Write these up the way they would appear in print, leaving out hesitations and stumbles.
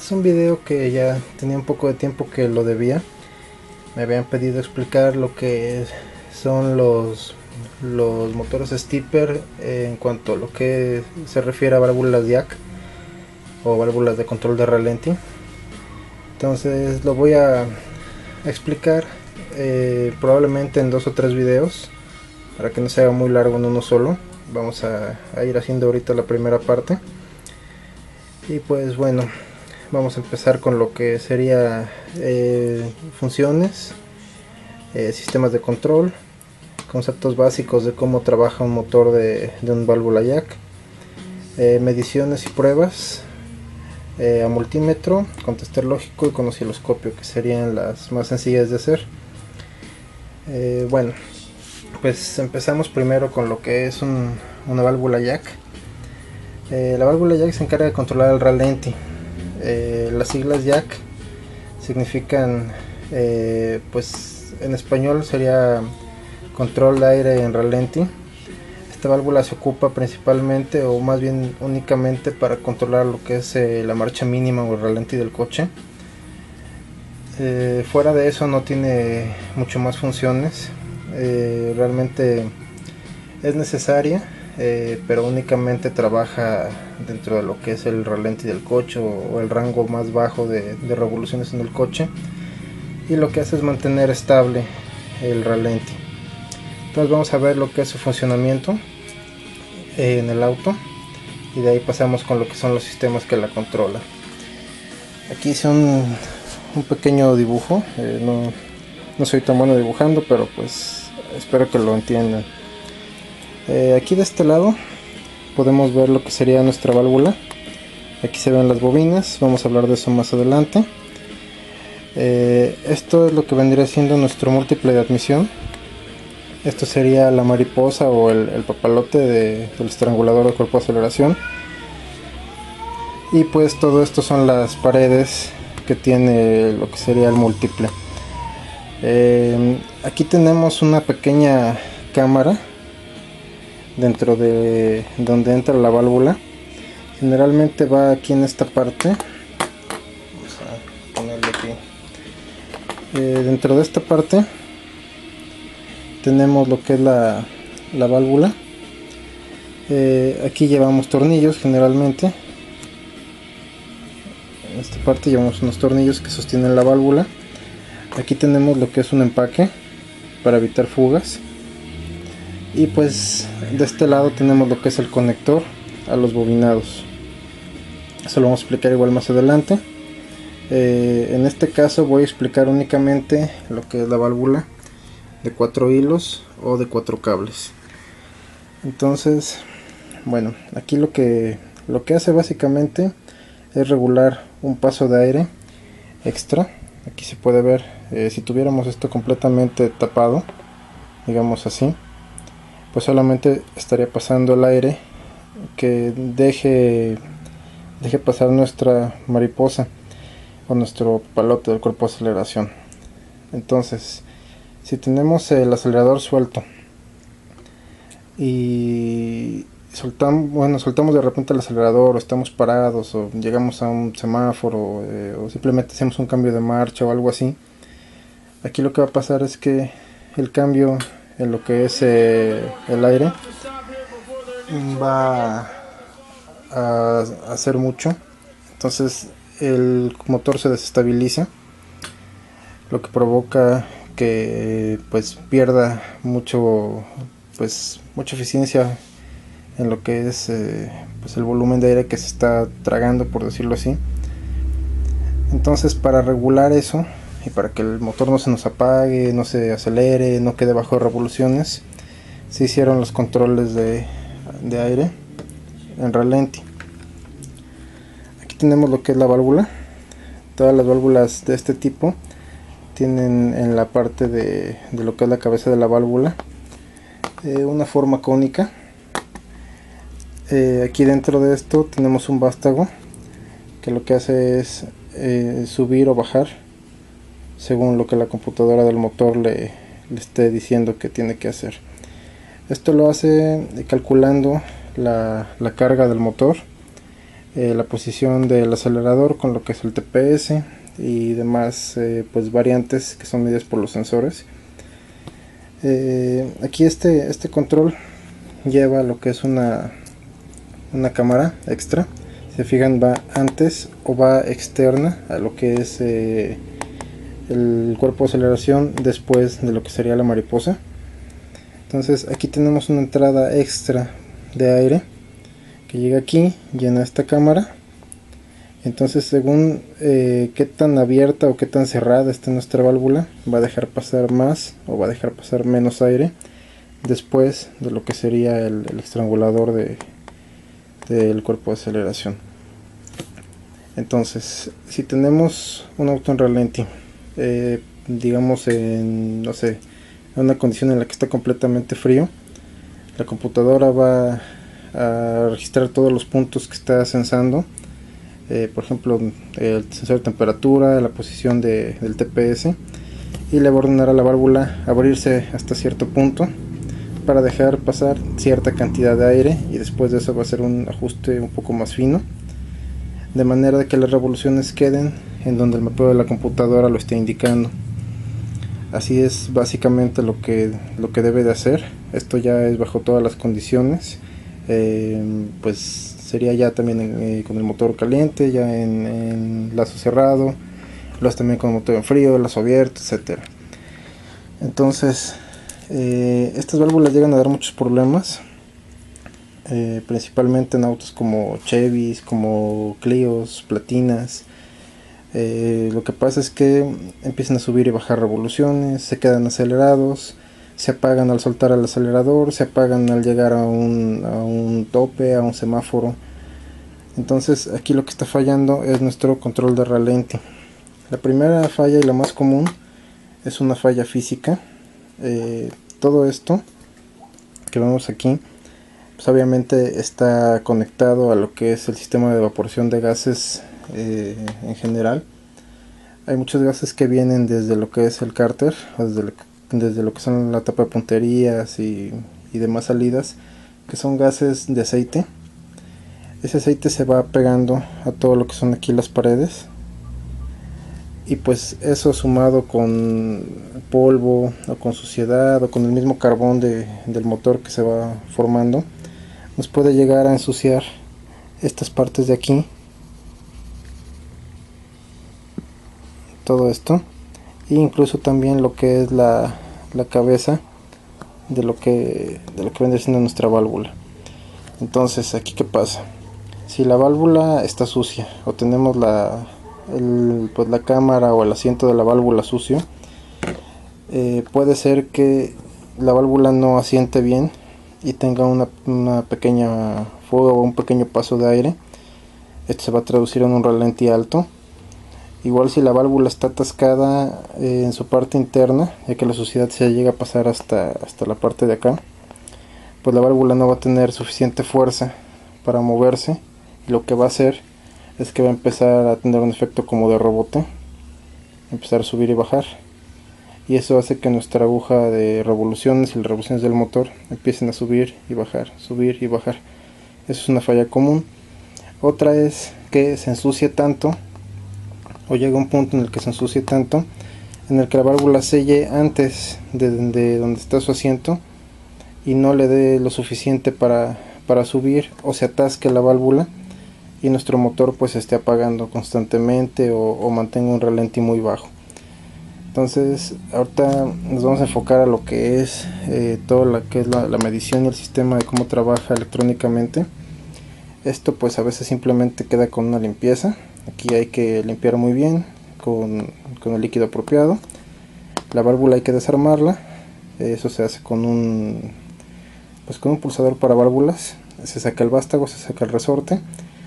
Este es un video que ya tenía un poco de tiempo que lo debía. Me habían pedido explicar lo que son los motores stepper en cuanto a lo que se refiere a válvulas jack o válvulas de control de ralentí. Entonces lo voy a explicar probablemente en 2 o 3 videos para que no se haga muy largo en uno solo. Vamos a ir haciendo ahorita la primera parte. Y pues bueno, vamos a empezar con lo que sería funciones, sistemas de control, conceptos básicos de cómo trabaja un motor de un válvula jack, mediciones y pruebas, a multímetro, con tester lógico y con osciloscopio, que serían las más sencillas de hacer. Bueno, pues empezamos primero con lo que es una válvula jack. La válvula jack se encarga de controlar el ralentí. Las siglas jack significan, pues en español sería control de aire en ralentí. Esta válvula se ocupa principalmente, o más bien únicamente, para controlar lo que es la marcha mínima o el ralentí del coche. Fuera de eso no tiene mucho más funciones. Realmente es necesaria, pero únicamente trabaja dentro de lo que es el ralentí del coche o el rango más bajo de revoluciones en el coche, y lo que hace es mantener estable el ralentí. Entonces vamos a ver lo que es su funcionamiento en el auto, y de ahí pasamos con lo que son los sistemas que la controlan. Aquí hice un pequeño dibujo. No soy tan bueno dibujando, pero pues espero que lo entiendan. Aquí de este lado podemos ver lo que sería nuestra válvula. Aquí se ven las bobinas, vamos a hablar de eso más adelante. Esto es lo que vendría siendo nuestro múltiple de admisión. Esto sería la mariposa o el papalote del estrangulador de cuerpo de aceleración. Y pues todo esto son las paredes que tiene lo que sería el múltiple. Aquí tenemos una pequeña cámara dentro de donde entra la válvula. Generalmente va aquí en esta parte. Vamos a ponerlo aquí. Dentro de esta parte tenemos lo que es la válvula. Aquí llevamos tornillos generalmente. En esta parte llevamos unos tornillos que sostienen la válvula. Aquí tenemos lo que es un empaque para evitar fugas. Y pues de este lado tenemos lo que es el conector a los bobinados. Eso lo vamos a explicar igual más adelante. En este caso voy a explicar únicamente lo que es la válvula de 4 hilos o de 4 cables. Entonces, bueno, aquí lo que hace básicamente es regular un paso de aire extra. Aquí se puede ver, si tuviéramos esto completamente tapado, digamos así, pues solamente estaría pasando el aire que deje pasar nuestra mariposa o nuestro palote del cuerpo de aceleración. Entonces, si tenemos el acelerador suelto y soltamos de repente el acelerador, o estamos parados, o llegamos a un semáforo, o simplemente hacemos un cambio de marcha o algo así, aquí lo que va a pasar es que el cambio en lo que es el aire va a hacer mucho. Entonces el motor se desestabiliza, lo que provoca que pues pierda mucha eficiencia en lo que es pues el volumen de aire que se está tragando, por decirlo así. Entonces, para regular eso y para que el motor no se nos apague, no se acelere, no quede bajo revoluciones, se hicieron los controles de aire en ralentí. Aquí tenemos lo que es la válvula. Todas las válvulas de este tipo tienen en la parte de lo que es la cabeza de la válvula una forma cónica. Aquí dentro de esto tenemos un vástago que lo que hace es subir o bajar según lo que la computadora del motor le esté diciendo que tiene que hacer. Esto lo hace calculando la carga del motor la posición del acelerador con lo que es el TPS y demás pues variantes que son medidas por los sensores. Aquí este control lleva lo que es una cámara extra. Si se fijan, va antes o va externa a lo que es el cuerpo de aceleración, después de lo que sería la mariposa. Entonces aquí tenemos una entrada extra de aire que llega aquí, llena esta cámara. Entonces según qué tan abierta o qué tan cerrada está nuestra válvula, va a dejar pasar más o va a dejar pasar menos aire después de lo que sería el estrangulador del cuerpo de aceleración. Entonces, si tenemos un auto en ralentí, digamos en, no sé, en una condición en la que está completamente frío, la computadora va a registrar todos los puntos que está sensando, por ejemplo el sensor de temperatura, la posición del TPS, y le va a ordenar a la válvula abrirse hasta cierto punto para dejar pasar cierta cantidad de aire, y después de eso va a hacer un ajuste un poco más fino, de manera de que las revoluciones queden en donde el mapeo de la computadora lo esté indicando. Así es básicamente lo que debe de hacer. Esto ya es bajo todas las condiciones. Pues sería ya también con el motor caliente, ya en lazo cerrado, luego también con el motor en frío, lazo abierto, etcétera. Entonces estas válvulas llegan a dar muchos problemas, principalmente en autos como Chevys, como Clios, Platinas. Lo que pasa es que empiezan a subir y bajar revoluciones, se quedan acelerados, se apagan al soltar el acelerador, se apagan al llegar a un tope, a un semáforo. Entonces aquí lo que está fallando es nuestro control de ralentí. La primera falla y la más común es una falla física. Todo esto que vemos aquí, pues obviamente está conectado a lo que es el sistema de evaporación de gases. En general hay muchos gases que vienen desde lo que es el cárter, desde lo que son la tapa de punterías y demás salidas, que son gases de aceite. Ese aceite se va pegando a todo lo que son aquí las paredes, y pues eso sumado con polvo o con suciedad o con el mismo carbón del motor que se va formando, nos puede llegar a ensuciar estas partes de aquí, todo esto, e incluso también lo que es la cabeza de lo que viene siendo nuestra válvula. Entonces aquí qué pasa, si la válvula está sucia o tenemos pues la cámara o el asiento de la válvula sucio, puede ser que la válvula no asiente bien y tenga una pequeña fuga o un pequeño paso de aire. Esto se va a traducir en un ralentí alto. Igual si la válvula está atascada en su parte interna, ya que la suciedad se llega a pasar hasta la parte de acá, pues la válvula no va a tener suficiente fuerza para moverse, y lo que va a hacer es que va a empezar a tener un efecto como de rebote, empezar a subir y bajar, y eso hace que nuestra aguja de revoluciones y las revoluciones del motor empiecen a subir y bajar, subir y bajar. Eso es una falla común. Otra es que se ensucie tanto, o llega un punto en el que se ensucie tanto, en el que la válvula selle antes de donde está su asiento y no le dé lo suficiente para subir, o se atasque la válvula y nuestro motor pues esté apagando constantemente o mantenga un ralentí muy bajo. Entonces ahorita nos vamos a enfocar a lo que es todo lo que es la medición y el sistema de cómo trabaja electrónicamente. Esto pues a veces simplemente queda con una limpieza. Aquí hay que limpiar muy bien con el líquido apropiado. La válvula hay que desarmarla. Eso se hace con un pulsador para válvulas. Se saca el vástago, se saca el resorte,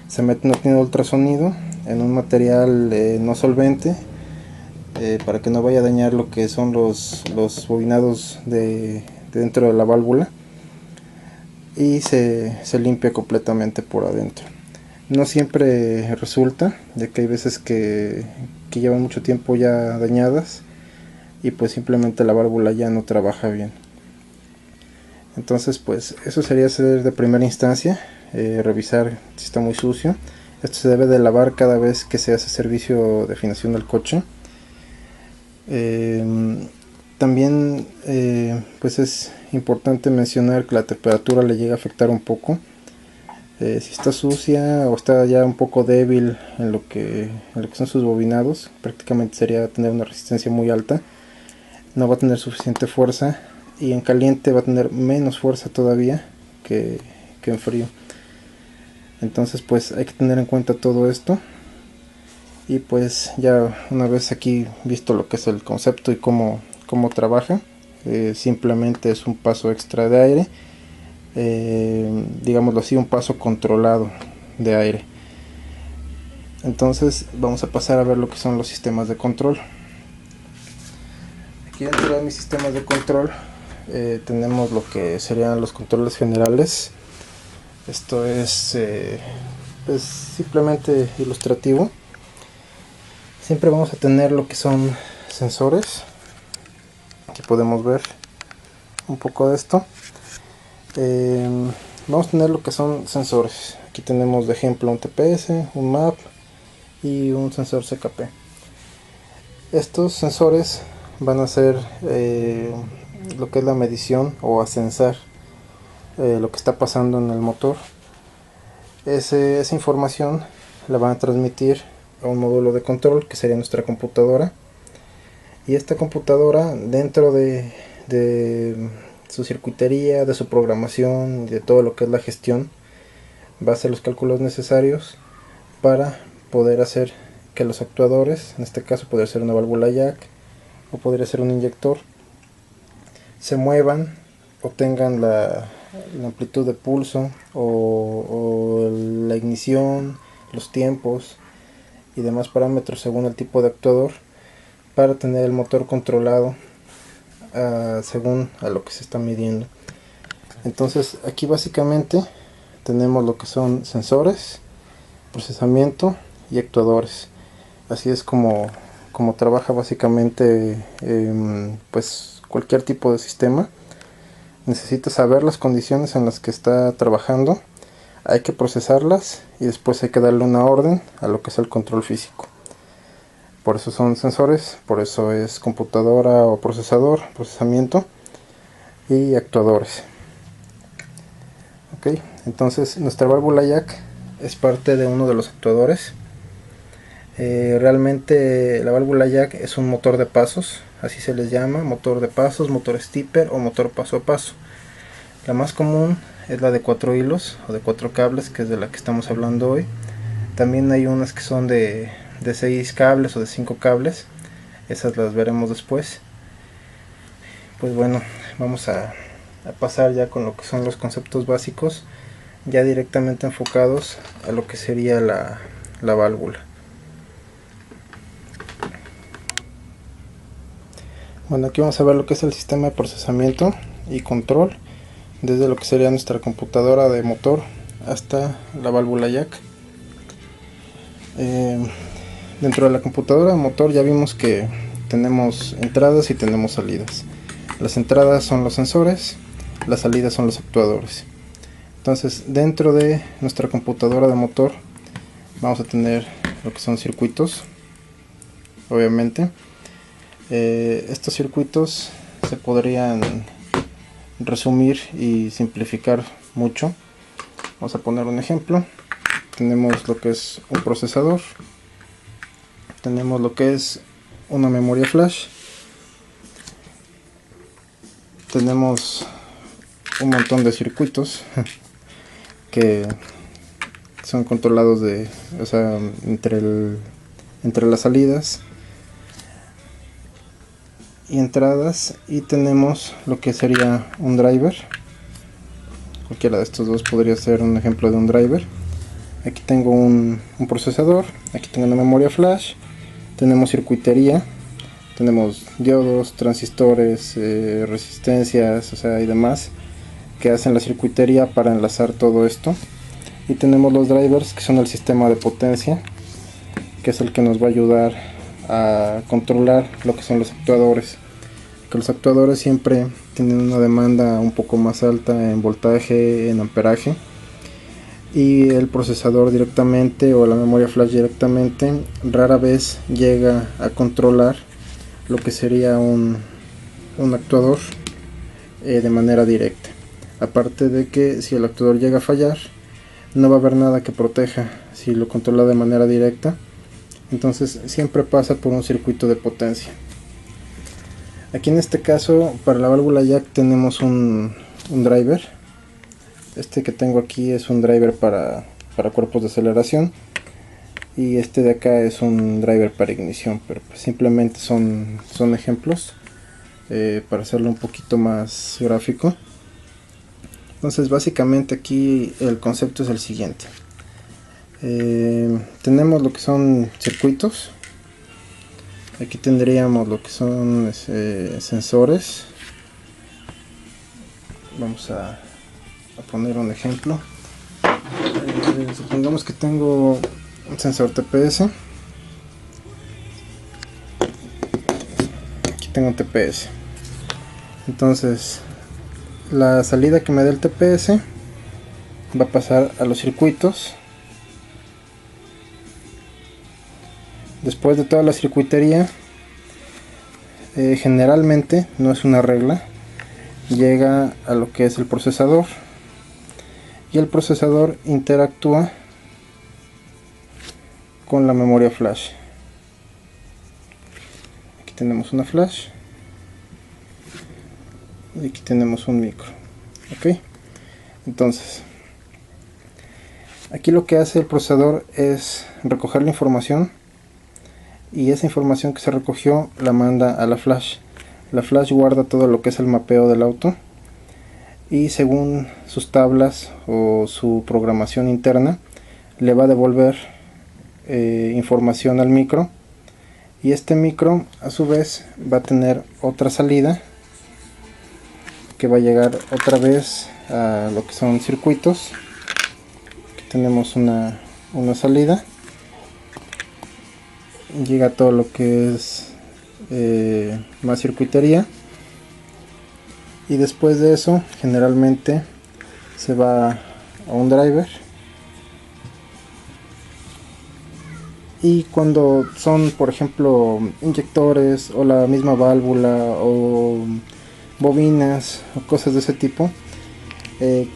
se mete una tienda de ultrasonido en un material no solvente, para que no vaya a dañar lo que son los bobinados de dentro de la válvula, y se limpia completamente por adentro. No siempre resulta, ya que hay veces que llevan mucho tiempo ya dañadas y pues simplemente la válvula ya no trabaja bien. Entonces pues eso sería hacer de primera instancia, revisar si está muy sucio. Esto se debe de lavar cada vez que se hace servicio de afinación del coche. También pues es importante mencionar que la temperatura le llega a afectar un poco. Si está sucia o está ya un poco débil en lo que son sus bobinados, prácticamente sería tener una resistencia muy alta. No va a tener suficiente fuerza, y en caliente va a tener menos fuerza todavía que en frío. Entonces pues hay que tener en cuenta todo esto. Y pues ya una vez aquí visto lo que es el concepto y cómo trabaja, simplemente es un paso extra de aire, digámoslo así, un paso controlado de aire. Entonces vamos a pasar a ver lo que son los sistemas de control. Aquí dentro de mis sistemas de control tenemos lo que serían los controles generales. Esto es pues simplemente ilustrativo. Siempre vamos a tener lo que son sensores. Aquí podemos ver un poco de esto. Vamos a tener lo que son sensores. Aquí tenemos de ejemplo un TPS, un MAP y un sensor CKP. Estos sensores van a hacer lo que es la medición o a censar lo que está pasando en el motor. Esa información la van a transmitir a un módulo de control que sería nuestra computadora, y esta computadora, dentro de su circuitería, de su programación, de todo lo que es la gestión, va a hacer los cálculos necesarios para poder hacer que los actuadores, en este caso podría ser una válvula jack o podría ser un inyector, se muevan o tengan la amplitud de pulso o la ignición, los tiempos y demás parámetros según el tipo de actuador, para tener el motor controlado según a lo que se está midiendo. Entonces aquí básicamente tenemos lo que son sensores, procesamiento y actuadores. Así es como trabaja básicamente pues cualquier tipo de sistema. Necesita saber las condiciones en las que está trabajando, hay que procesarlas y después hay que darle una orden a lo que es el control físico. Por eso son sensores, por eso es computadora o procesador, procesamiento y actuadores. Ok, entonces nuestra válvula jack es parte de uno de los actuadores. Realmente la válvula jack es un motor de pasos, así se les llama, motor de pasos, motor stepper o motor paso a paso. La más común es la de 4 hilos o de 4 cables, que es de la que estamos hablando hoy. También hay unas que son de 6 cables o de 5 cables, esas las veremos después. Pues bueno, vamos a pasar ya con lo que son los conceptos básicos, ya directamente enfocados a lo que sería la válvula. Bueno, aquí vamos a ver lo que es el sistema de procesamiento y control, desde lo que sería nuestra computadora de motor hasta la válvula jack. Dentro de la computadora de motor ya vimos que tenemos entradas y tenemos salidas. Las entradas son los sensores, las salidas son los actuadores. Entonces dentro de nuestra computadora de motor vamos a tener lo que son circuitos, obviamente. Estos circuitos se podrían resumir y simplificar mucho. Vamos a poner un ejemplo. Tenemos lo que es un procesador, tenemos lo que es una memoria flash, tenemos un montón de circuitos que son controlados entre las salidas y entradas, y tenemos lo que sería un driver. Cualquiera de estos dos podría ser un ejemplo de un driver. Aquí tengo un procesador, aquí tengo una memoria flash, tenemos circuitería, tenemos diodos, transistores, resistencias, y demás que hacen la circuitería para enlazar todo esto. Y tenemos los drivers, que son el sistema de potencia, que es el que nos va a ayudar a controlar lo que son los actuadores. Que los actuadores siempre tienen una demanda un poco más alta en voltaje, en amperaje, y el procesador directamente o la memoria flash directamente rara vez llega a controlar lo que sería un actuador de manera directa. Aparte de que si el actuador llega a fallar, no va a haber nada que proteja si lo controla de manera directa. Entonces siempre pasa por un circuito de potencia. Aquí en este caso, para la válvula jack tenemos un driver. Este que tengo aquí es un driver para cuerpos de aceleración, y este de acá es un driver para ignición, pero pues simplemente son ejemplos para hacerlo un poquito más gráfico. Entonces básicamente aquí el concepto es el siguiente. Tenemos lo que son circuitos. Aquí tendríamos lo que son sensores. Vamos a poner un ejemplo. Supongamos que tengo un sensor TPS. Aquí tengo un TPS. Entonces la salida que me dé el TPS va a pasar a los circuitos. Después de toda la circuitería, generalmente, no es una regla, llega a lo que es el procesador, y el procesador interactúa con la memoria flash. Aquí tenemos una flash y aquí tenemos un micro. Ok, entonces aquí lo que hace el procesador es recoger la información, y esa información que se recogió la manda a la flash. La flash guarda todo lo que es el mapeo del auto, y según sus tablas o su programación interna le va a devolver información al micro, y este micro a su vez va a tener otra salida que va a llegar otra vez a lo que son circuitos. Aquí tenemos una salida, llega todo lo que es más circuitería, y después de eso generalmente se va a un driver, y cuando son por ejemplo inyectores o la misma válvula o bobinas o cosas de ese tipo,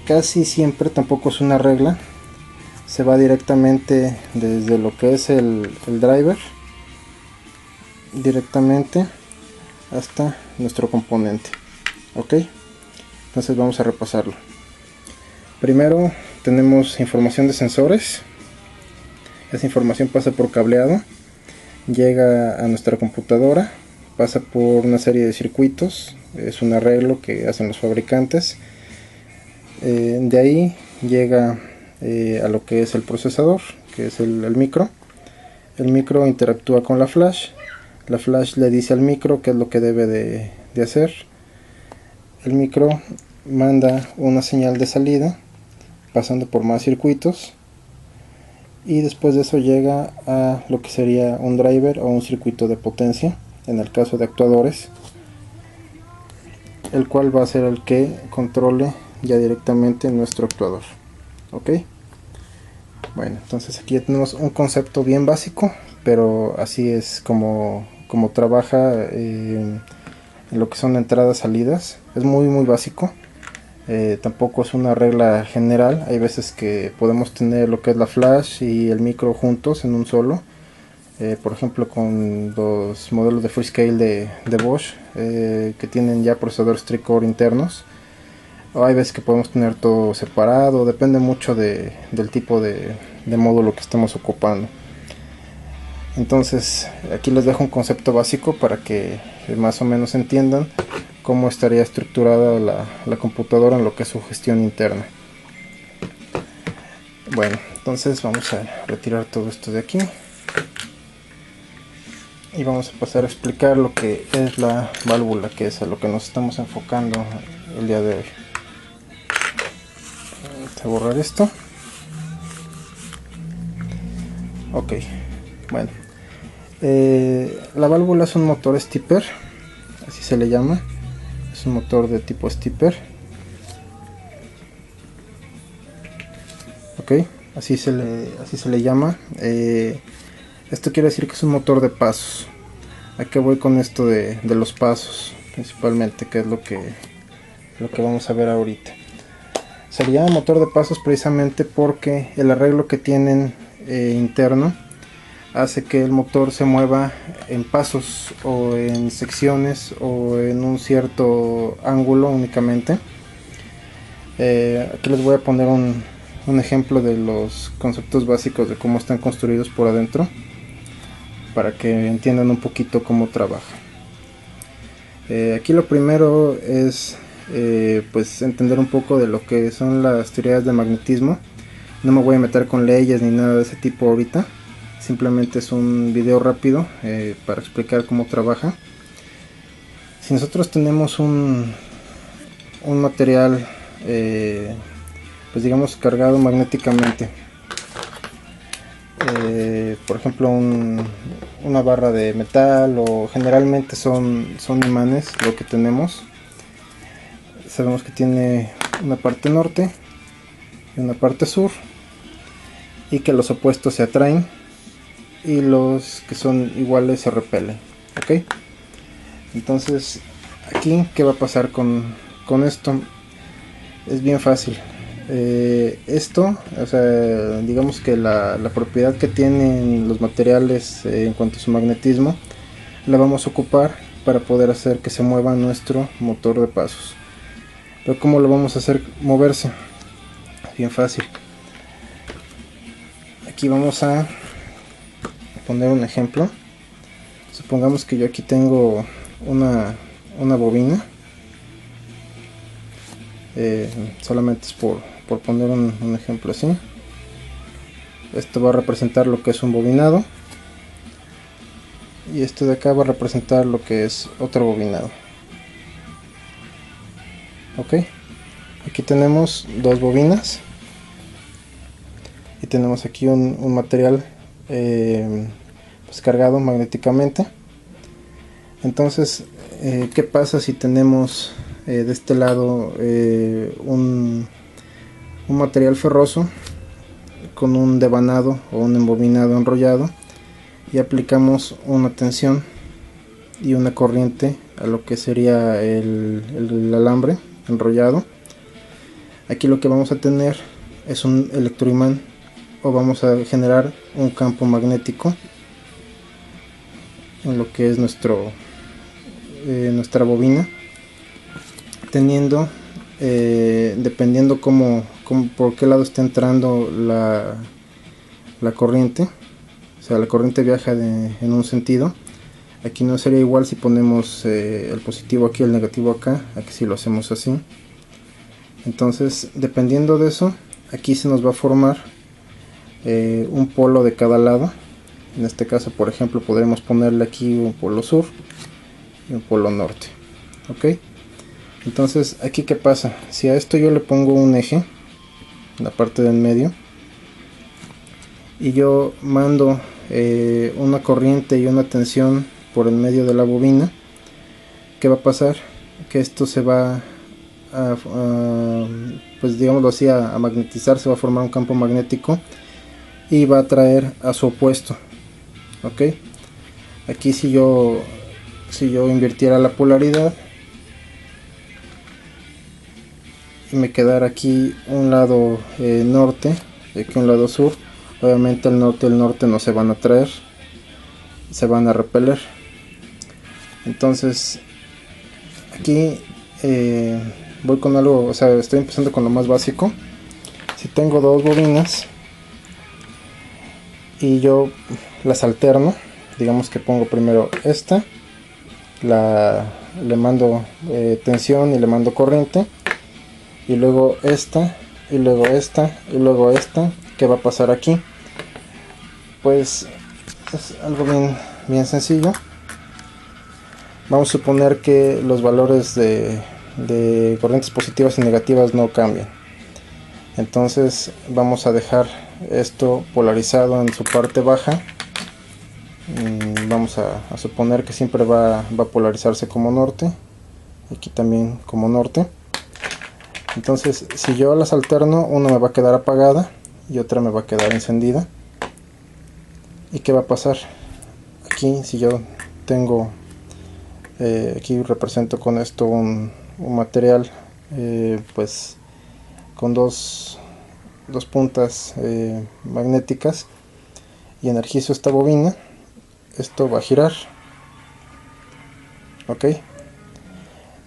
casi siempre, tampoco es una regla, se va directamente desde lo que es el driver directamente hasta nuestro componente. Ok, entonces vamos a repasarlo. Primero tenemos información de sensores. Esa información pasa por cableado, llega a nuestra computadora, pasa por una serie de circuitos, es un arreglo que hacen los fabricantes. De ahí llega a lo que es el procesador, que es el micro. El micro interactúa con la flash. La flash le dice al micro qué es lo que debe de hacer. El micro manda una señal de salida pasando por más circuitos, y después de eso llega a lo que sería un driver o un circuito de potencia en el caso de actuadores, el cual va a ser el que controle ya directamente nuestro actuador. Ok, bueno, entonces aquí ya tenemos un concepto bien básico, pero así es como trabaja en lo que son entradas salidas. Es muy básico, tampoco es una regla general. Hay veces que podemos tener lo que es la flash y el micro juntos en un solo, por ejemplo con los modelos de Freescale de Bosch, que tienen ya procesadores tri-core internos, o hay veces que podemos tener todo separado, depende mucho del tipo de módulo que estemos ocupando. Entonces aquí les dejo un concepto básico para que más o menos entiendan cómo estaría estructurada la computadora en lo que es su gestión interna. Bueno, entonces vamos a retirar todo esto de aquí y vamos a pasar a explicar lo que es la válvula, que es a lo que nos estamos enfocando el día de hoy. Vamos a borrar esto. Ok, bueno, la válvula es un motor stepper, así se le llama. Es un motor de tipo stepper. Ok, así se le llama. Esto quiere decir que es un motor de pasos. ¿A qué voy con esto de los pasos? Principalmente, que es lo que vamos a ver ahorita. Se le llama motor de pasos precisamente porque el arreglo que tienen interno hace que el motor se mueva en pasos o en secciones o en un cierto ángulo únicamente. Aquí les voy a poner un ejemplo de los conceptos básicos de cómo están construidos por adentro, para que entiendan un poquito cómo trabaja. Aquí lo primero es pues entender un poco de lo que son las teorías de magnetismo. No me voy a meter con leyes ni nada de ese tipo ahorita, simplemente es un video rápido para explicar cómo trabaja. Si nosotros tenemos un material pues digamos cargado magnéticamente, por ejemplo una barra de metal, o generalmente son imanes lo que tenemos. Sabemos que tiene una parte norte y una parte sur, y que los opuestos se atraen y los que son iguales se repelen, ¿ok? Entonces aquí, ¿qué va a pasar con esto? Es bien fácil. Esto, o sea, digamos que la propiedad que tienen los materiales en cuanto a su magnetismo, la vamos a ocupar para poder hacer que se mueva nuestro motor de pasos. Pero ¿cómo lo vamos a hacer moverse? Bien fácil. Aquí vamos a poner un ejemplo. Supongamos que yo aquí tengo una bobina. Solamente es por poner un ejemplo así. Esto va a representar lo que es un bobinado, y esto de acá va a representar lo que es otro bobinado. Ok, aquí tenemos dos bobinas y tenemos aquí un material pues cargado magnéticamente. Entonces, ¿qué pasa si tenemos de este lado un material ferroso con un devanado o un embobinado enrollado, y aplicamos una tensión y una corriente a lo que sería el alambre enrollado? Aquí lo que vamos a tener es un electroimán, o vamos a generar un campo magnético en lo que es nuestra bobina, teniendo dependiendo por qué lado está entrando la corriente. O sea, la corriente viaja en un sentido. Aquí no sería igual si ponemos el positivo aquí, el negativo acá. Aquí si lo hacemos así. Entonces, dependiendo de eso, aquí se nos va a formar un polo de cada lado. En este caso, por ejemplo, podremos ponerle aquí un polo sur y un polo norte. Ok, entonces aquí ¿qué pasa? Si a esto yo le pongo un eje en la parte del medio, y yo mando una corriente y una tensión por el medio de la bobina, ¿qué va a pasar? Que esto se va pues digámoslo así, a magnetizar, se va a formar un campo magnético y va a atraer a su opuesto. Ok, aquí si yo invirtiera la polaridad y me quedara aquí un lado norte y aquí un lado sur, obviamente el norte y el norte no se van a atraer, se van a repeler. Entonces aquí voy con algo, o sea, estoy empezando con lo más básico. Si tengo dos bobinas y yo las alterno, digamos que pongo primero esta, le mando tensión y le mando corriente, y luego esta, y luego esta, y luego esta. ¿Qué va a pasar aquí? Pues es algo bien sencillo. Vamos a suponer que los valores de corrientes positivas y negativas no cambian. Entonces vamos a dejar esto polarizado en su parte baja. Vamos a suponer que siempre va a polarizarse como norte, aquí también como norte. Entonces si yo las alterno, una me va a quedar apagada y otra me va a quedar encendida. ¿Y qué va a pasar? Aquí, si yo tengo, aquí represento con esto un material, pues con dos puntas magnéticas, y energizo esta bobina, esto va a girar. Ok,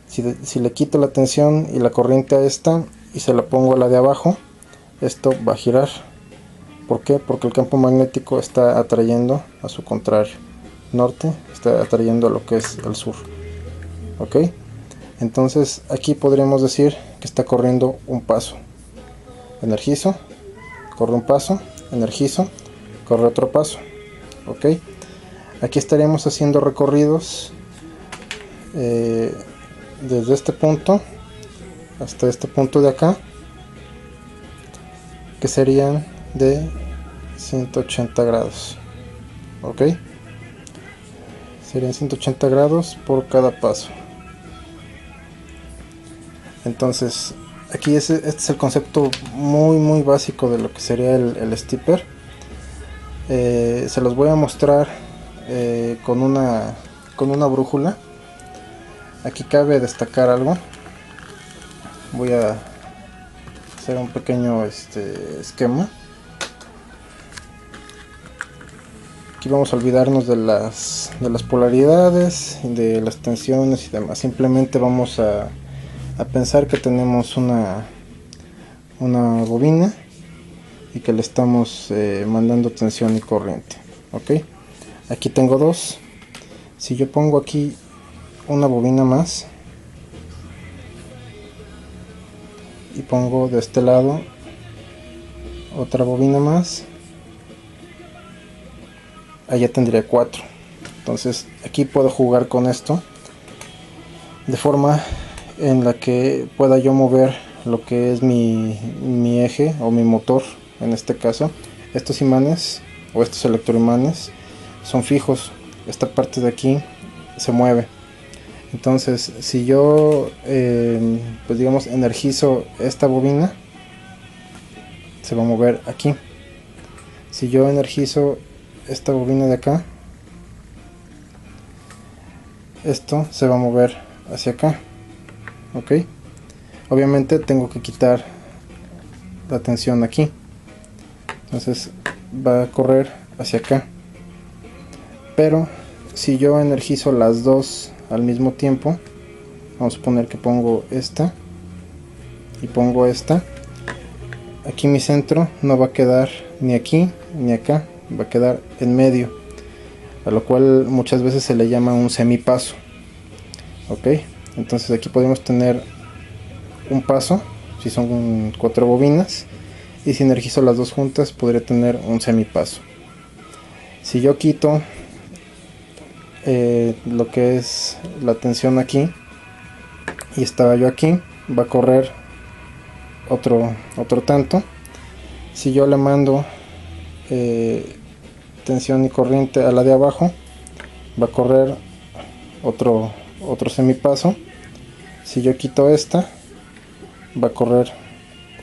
si le quito la tensión y la corriente a esta y se la pongo a la de abajo, esto va a girar. ¿Por qué? Porque el campo magnético está atrayendo a su contrario, norte está atrayendo a lo que es el sur. Ok, entonces aquí podríamos decir que está corriendo un paso. Energizo, corre un paso, energizo, corre otro paso. Ok, aquí estaríamos haciendo recorridos desde este punto hasta este punto de acá, que serían de 180 grados. Ok, serían 180 grados por cada paso. Entonces aquí este es el concepto muy básico de lo que sería el stepper. Se los voy a mostrar con una brújula. Aquí cabe destacar algo. Voy a hacer un pequeño esquema. Aquí vamos a olvidarnos de las polaridades, de las tensiones y demás. Simplemente vamos a pensar que tenemos una bobina y que le estamos mandando tensión y corriente. Ok, aquí tengo dos. Si yo pongo aquí una bobina más y pongo de este lado otra bobina más, allá tendría 4. Entonces aquí puedo jugar con esto de forma en la que pueda yo mover lo que es mi eje o mi motor. En este caso, estos imanes o estos electroimanes son fijos. Esta parte de aquí se mueve. Entonces, si yo pues digamos energizo esta bobina, se va a mover aquí. Si yo energizo esta bobina de acá, esto se va a mover hacia acá. Ok, obviamente tengo que quitar la tensión aquí, entonces va a correr hacia acá. Pero si yo energizo las dos al mismo tiempo, vamos a suponer que pongo esta y pongo esta, aquí mi centro no va a quedar ni aquí ni acá, va a quedar en medio, a lo cual muchas veces se le llama un semipaso. Ok, entonces aquí podemos tener un paso si son 4 bobinas, y si energizo las dos juntas podría tener un semipaso. Si yo quito lo que es la tensión aquí y estaba yo aquí, va a correr otro tanto. Si yo le mando tensión y corriente a la de abajo, va a correr otro semipaso. Si yo quito esta, va a correr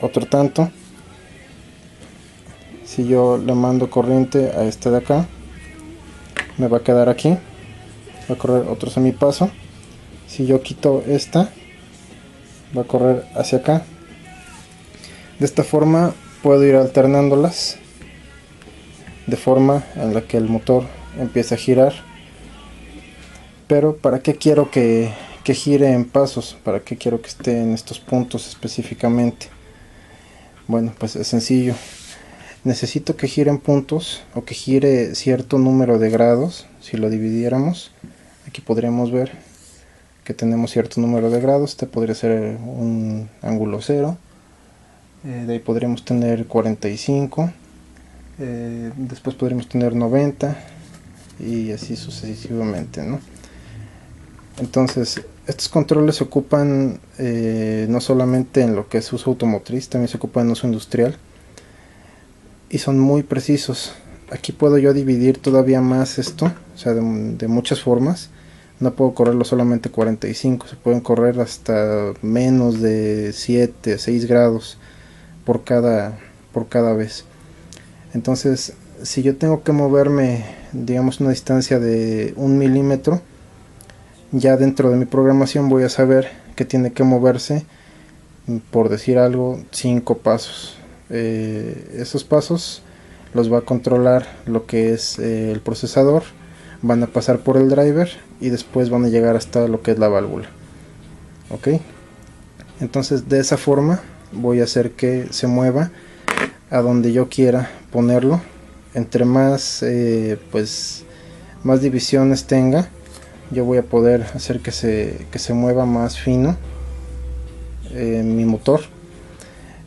otro tanto. Si yo le mando corriente a este de acá, me va a quedar aquí, va a correr otro semipaso. Si yo quito esta, va a correr hacia acá. De esta forma puedo ir alternándolas de forma en la que el motor empiece a girar. Pero ¿para qué quiero que gire en pasos? ¿Para qué quiero que esté en estos puntos específicamente? Bueno, pues es sencillo. Necesito que gire en puntos, o que gire cierto número de grados. Si lo dividiéramos, aquí podríamos ver que tenemos cierto número de grados. Este podría ser un ángulo 0. De ahí podríamos tener 45. Después podríamos tener 90 y así sucesivamente, ¿no? Entonces estos controles se ocupan no solamente en lo que es uso automotriz, también se ocupan en uso industrial y son muy precisos. Aquí puedo yo dividir todavía más esto, o sea, de muchas formas. No puedo correrlo solamente 45, se pueden correr hasta menos de 7, 6 grados por cada vez. Entonces, si yo tengo que moverme, digamos, una distancia de 1 milímetro, ya dentro de mi programación voy a saber que tiene que moverse, por decir algo, 5 pasos. Esos pasos los va a controlar lo que es el procesador, van a pasar por el driver y después van a llegar hasta lo que es la válvula. Ok, entonces de esa forma voy a hacer que se mueva a donde yo quiera ponerlo. Entre más más divisiones tenga, yo voy a poder hacer que se mueva más fino mi motor.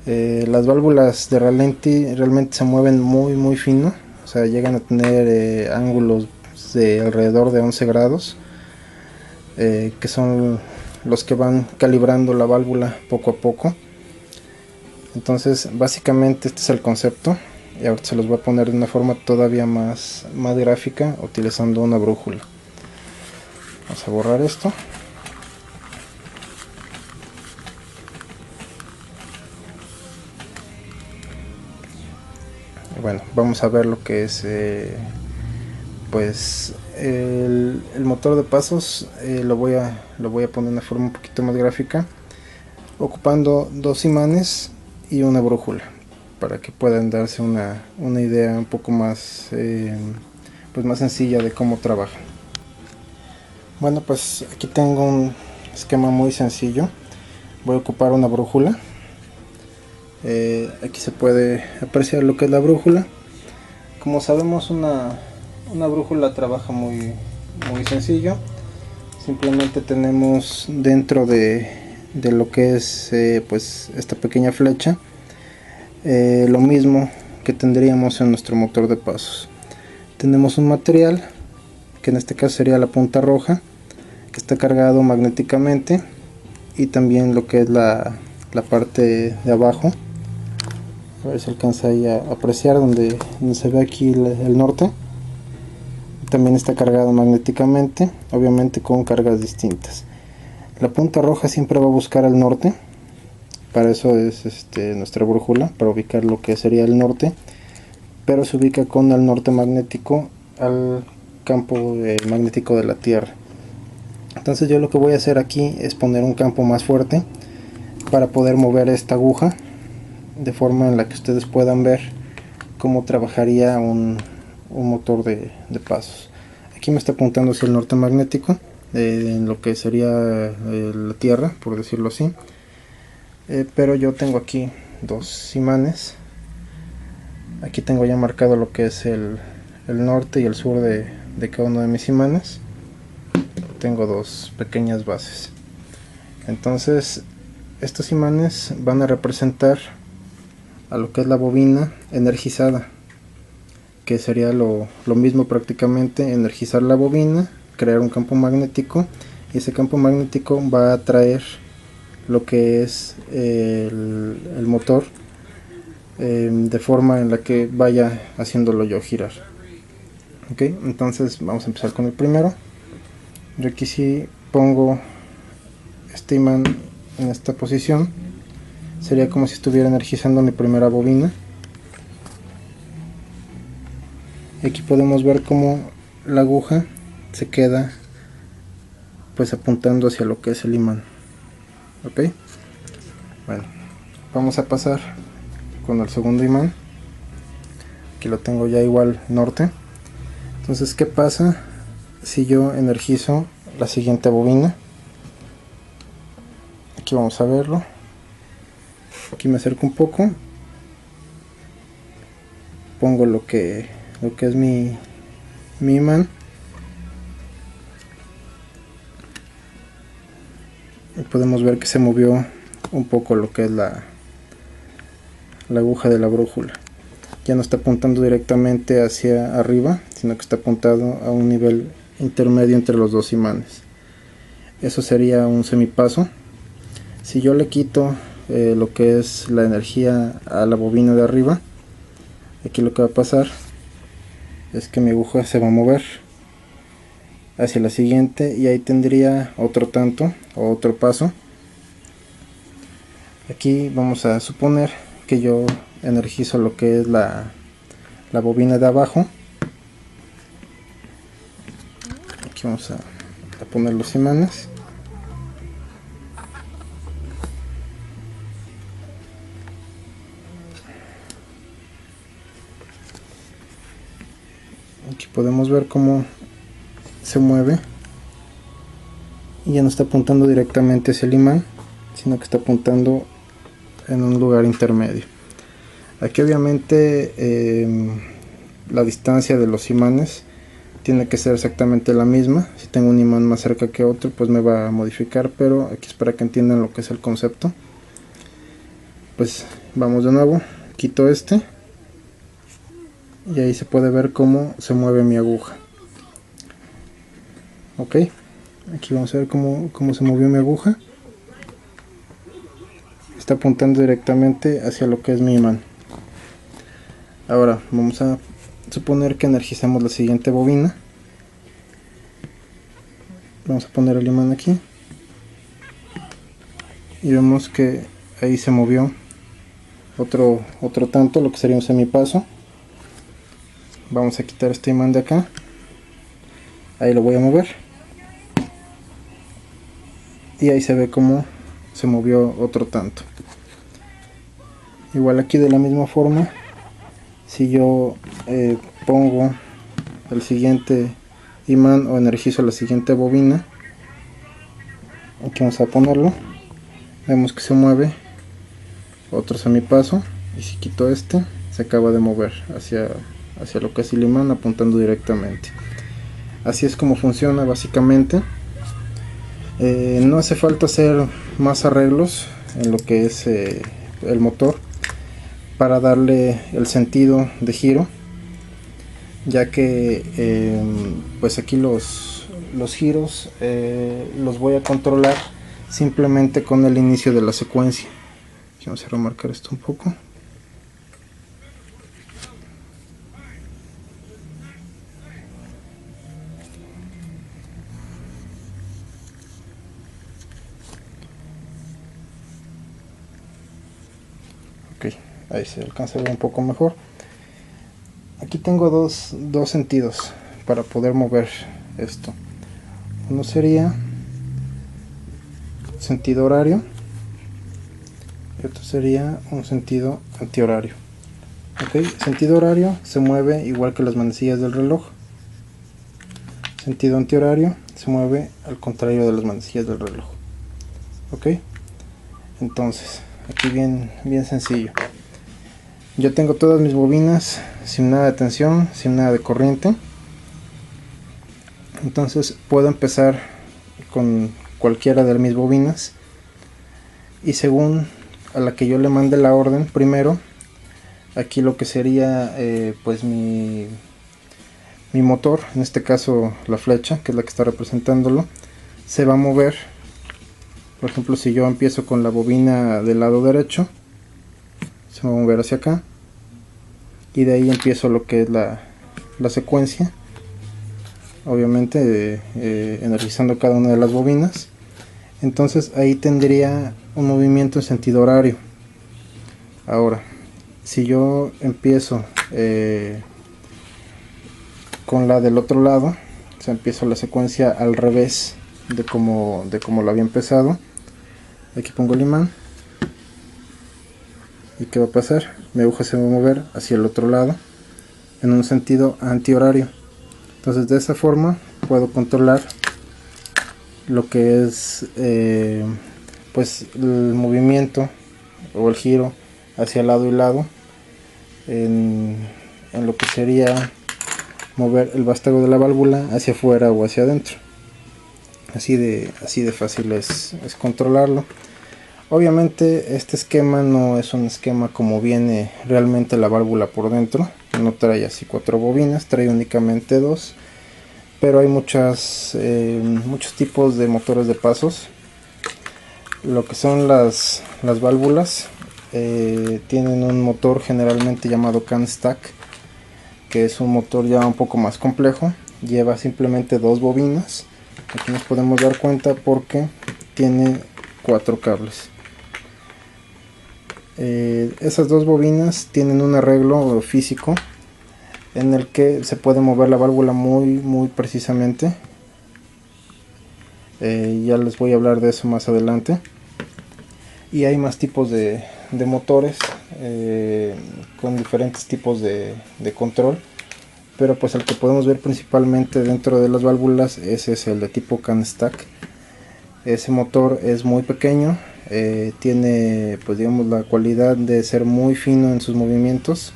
Las válvulas de ralenti realmente se mueven muy fino, o sea, llegan a tener ángulos de alrededor de 11 grados, que son los que van calibrando la válvula poco a poco. Entonces básicamente este es el concepto, y ahorita se los voy a poner de una forma todavía más gráfica utilizando una brújula. Vamos a borrar esto. Bueno, vamos a ver lo que es el motor de pasos. Lo voy a poner de una forma un poquito más gráfica, ocupando 2 imanes y una brújula, para que puedan darse una idea un poco más más sencilla de cómo trabaja. Bueno, pues aquí tengo un esquema muy sencillo. Voy a ocupar una brújula. Aquí se puede apreciar lo que es la brújula. Como sabemos, una brújula trabaja muy sencillo. Simplemente tenemos dentro de lo que es esta pequeña flecha, lo mismo que tendríamos en nuestro motor de pasos. Tenemos un material que en este caso sería la punta roja, que está cargado magnéticamente, y también lo que es la parte de abajo. A ver si alcanza ahí a apreciar donde se ve aquí el norte. También está cargado magnéticamente, obviamente con cargas distintas. La punta roja siempre va a buscar al norte, para eso es nuestra brújula, para ubicar lo que sería el norte, pero se ubica con el norte magnético al campo magnético de la Tierra. Entonces yo lo que voy a hacer aquí es poner un campo más fuerte para poder mover esta aguja, de forma en la que ustedes puedan ver cómo trabajaría un motor de pasos. Aquí me está apuntando hacia el norte magnético, en lo que sería la Tierra, por decirlo así. Pero yo tengo aquí 2 imanes. Aquí tengo ya marcado lo que es el norte y el sur de cada uno de mis imanes. Tengo 2 pequeñas bases. Entonces estos imanes van a representar a lo que es la bobina energizada, que sería lo mismo prácticamente: energizar la bobina, crear un campo magnético, y ese campo magnético va a atraer lo que es el motor, de forma en la que vaya haciéndolo yo girar. Ok, entonces vamos a empezar con el primero. Yo aquí sí pongo este imán en esta posición, sería como si estuviera energizando mi primera bobina. Aquí podemos ver cómo la aguja se queda apuntando hacia lo que es el imán. Ok, bueno, vamos a pasar con el segundo imán. Aquí lo tengo ya igual norte. Entonces, ¿qué pasa si yo energizo la siguiente bobina? Aquí vamos a verlo. Aquí me acerco un poco, pongo lo que es mi imán, y podemos ver que se movió un poco lo que es la aguja de la brújula. Ya no está apuntando directamente hacia arriba, sino que está apuntado a un nivel intermedio entre los 2 imanes. Eso sería un semipaso. Si yo le quito lo que es la energía a la bobina de arriba, aquí lo que va a pasar es que mi aguja se va a mover hacia la siguiente, y ahí tendría otro tanto o otro paso. Aquí vamos a suponer que yo energizo lo que es la la bobina de abajo. Aquí vamos a poner los imanes. Aquí podemos ver cómo se mueve y ya no está apuntando directamente hacia el imán, sino que está apuntando en un lugar intermedio. Aquí obviamente la distancia de los imanes tiene que ser exactamente la misma. Si tengo un imán más cerca que otro, pues me va a modificar, pero aquí es para que entiendan lo que es el concepto. Pues vamos de nuevo, quito este y ahí se puede ver cómo se mueve mi aguja. Ok, aquí vamos a ver cómo se movió mi aguja. Está apuntando directamente hacia lo que es mi imán. Ahora vamos a suponer que energizamos la siguiente bobina. Vamos a poner el imán aquí y vemos que ahí se movió otro tanto, lo que sería un semipaso. Vamos a quitar este imán de acá, ahí lo voy a mover y ahí se ve cómo se movió otro tanto. Igual aquí de la misma forma, si yo pongo el siguiente imán o energizo la siguiente bobina, aquí vamos a ponerlo, vemos que se mueve otro semipaso, y si quito este se acaba de mover hacia lo que es el imán, apuntando directamente. Así es como funciona básicamente. No hace falta hacer más arreglos en lo que es el motor para darle el sentido de giro, ya que pues aquí los giros los voy a controlar simplemente con el inicio de la secuencia. Vamos a remarcar esto un poco. Ok, ahí se alcanza a ver un poco mejor. Aquí tengo dos sentidos para poder mover esto. Uno sería sentido horario y otro sería un sentido antihorario. Ok, sentido horario se mueve igual que las manecillas del reloj. Sentido antihorario se mueve al contrario de las manecillas del reloj. Ok, entonces aquí bien sencillo. Yo tengo todas mis bobinas sin nada de tensión, sin nada de corriente. Entonces puedo empezar con cualquiera de mis bobinas y según a la que yo le mande la orden primero, aquí lo que sería pues mi motor, en este caso la flecha, que es la que está representándolo, se va a mover. Por ejemplo, si yo empiezo con la bobina del lado derecho, se va a mover hacia acá y de ahí empiezo lo que es la secuencia, obviamente energizando cada una de las bobinas. Entonces ahí tendría un movimiento en sentido horario. Ahora, si yo empiezo con la del otro lado, o sea, empiezo la secuencia al revés de como lo había empezado. Aquí pongo el imán y ¿qué va a pasar? Mi aguja se va a mover hacia el otro lado en un sentido antihorario. Entonces de esa forma puedo controlar lo que es pues el movimiento o el giro hacia lado y lado en lo que sería mover el vástago de la válvula hacia afuera o hacia adentro. Así de fácil es controlarlo. Obviamente este esquema no es un esquema como viene realmente la válvula por dentro. No trae así 4 bobinas, trae únicamente 2. Pero hay muchos tipos de motores de pasos. Lo que son las válvulas tienen un motor generalmente llamado can stack, que es un motor ya un poco más complejo. Lleva simplemente 2 bobinas. Aquí nos podemos dar cuenta porque tiene 4 cables. Esas 2 bobinas tienen un arreglo físico en el que se puede mover la válvula muy precisamente. Ya les voy a hablar de eso más adelante. Y hay más tipos de motores con diferentes tipos de control, pero pues el que podemos ver principalmente dentro de las válvulas es el de tipo can stack. Ese motor es muy pequeño, tiene pues digamos la cualidad de ser muy fino en sus movimientos,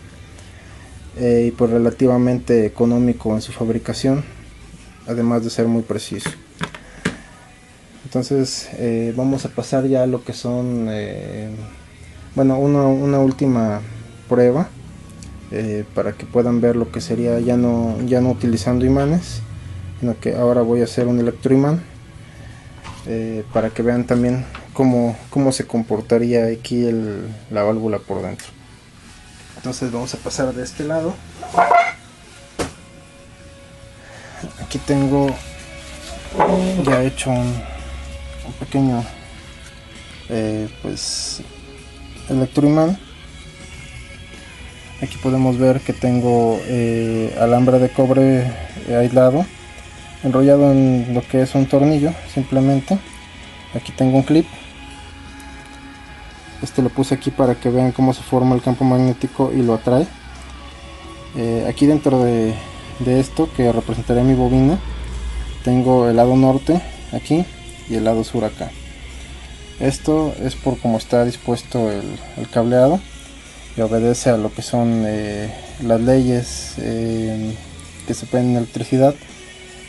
y pues relativamente económico en su fabricación, además de ser muy preciso. Entonces vamos a pasar ya a lo que son bueno, una última prueba, para que puedan ver lo que sería ya no utilizando imanes, sino que ahora voy a hacer un electroimán, para que vean también cómo se comportaría aquí la válvula por dentro. Entonces vamos a pasar de este lado. Aquí tengo ya hecho un pequeño pues electroimán. Aquí podemos ver que tengo alambre de cobre aislado, enrollado en lo que es un tornillo simplemente. Aquí tengo un clip, lo puse aquí para que vean cómo se forma el campo magnético y lo atrae. Aquí dentro de esto, que representaría mi bobina, tengo el lado norte aquí y el lado sur acá. Esto es por cómo está dispuesto el cableado, y obedece a lo que son las leyes que se ven en electricidad,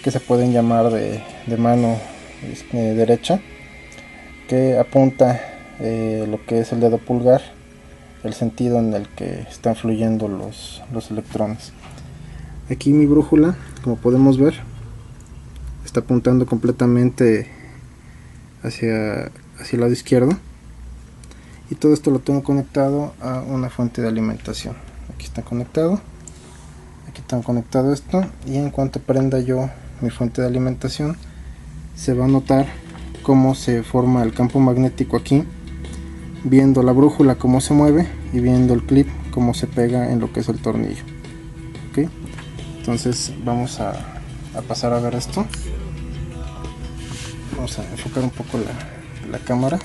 que se pueden llamar de mano derecha, que apunta lo que es el dedo pulgar, el sentido en el que están fluyendo los electrones. Aquí mi brújula, como podemos ver, está apuntando completamente hacia el lado izquierdo, y todo esto lo tengo conectado a una fuente de alimentación. Aquí está conectado, aquí está conectado esto, y en cuanto prenda yo mi fuente de alimentación, se va a notar cómo se forma el campo magnético aquí, viendo la brújula cómo se mueve y viendo el clip cómo se pega en lo que es el tornillo. ¿Okay? Entonces vamos a pasar a ver esto. Vamos a enfocar un poco la cámara.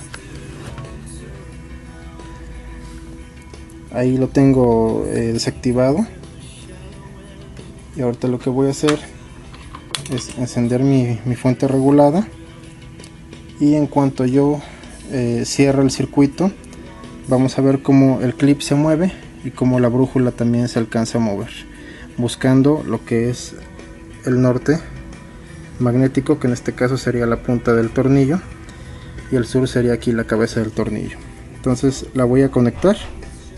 Ahí lo tengo desactivado, y ahorita lo que voy a hacer es encender mi fuente regulada, y en cuanto yo cierre el circuito, vamos a ver cómo el clip se mueve y cómo la brújula también se alcanza a mover, buscando lo que es el norte magnético, que en este caso sería la punta del tornillo, y el sur sería aquí la cabeza del tornillo. Entonces la voy a conectar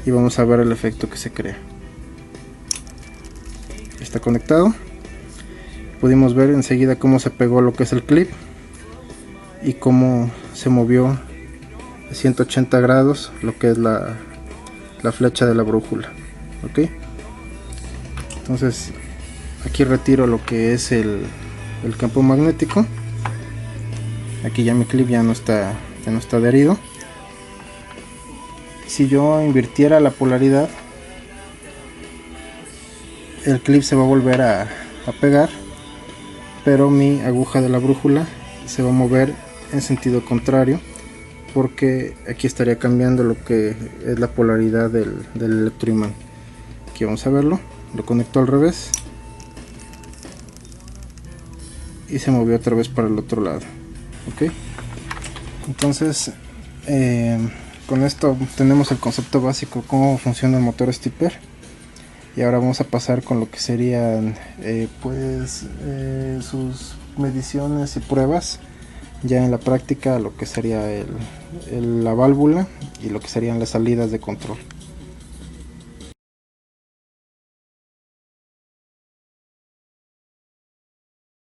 y vamos a ver el efecto que se crea. Está conectado. Pudimos ver enseguida cómo se pegó lo que es el clip y cómo se movió a 180 grados lo que es la flecha de la brújula. ¿Ok? Entonces aquí retiro lo que es el campo magnético. Aquí ya mi clip ya no está adherido. Si yo invirtiera la polaridad, el clip se va a volver a pegar, pero mi aguja de la brújula se va a mover en sentido contrario, porque aquí estaría cambiando lo que es la polaridad del electroimán. Aquí vamos a verlo, lo conecto al revés y se movió otra vez para el otro lado. ¿Ok? Entonces con esto tenemos el concepto básico, cómo funciona el motor stepper, y ahora vamos a pasar con lo que serían sus mediciones y pruebas ya en la práctica, lo que sería la válvula y lo que serían las salidas de control.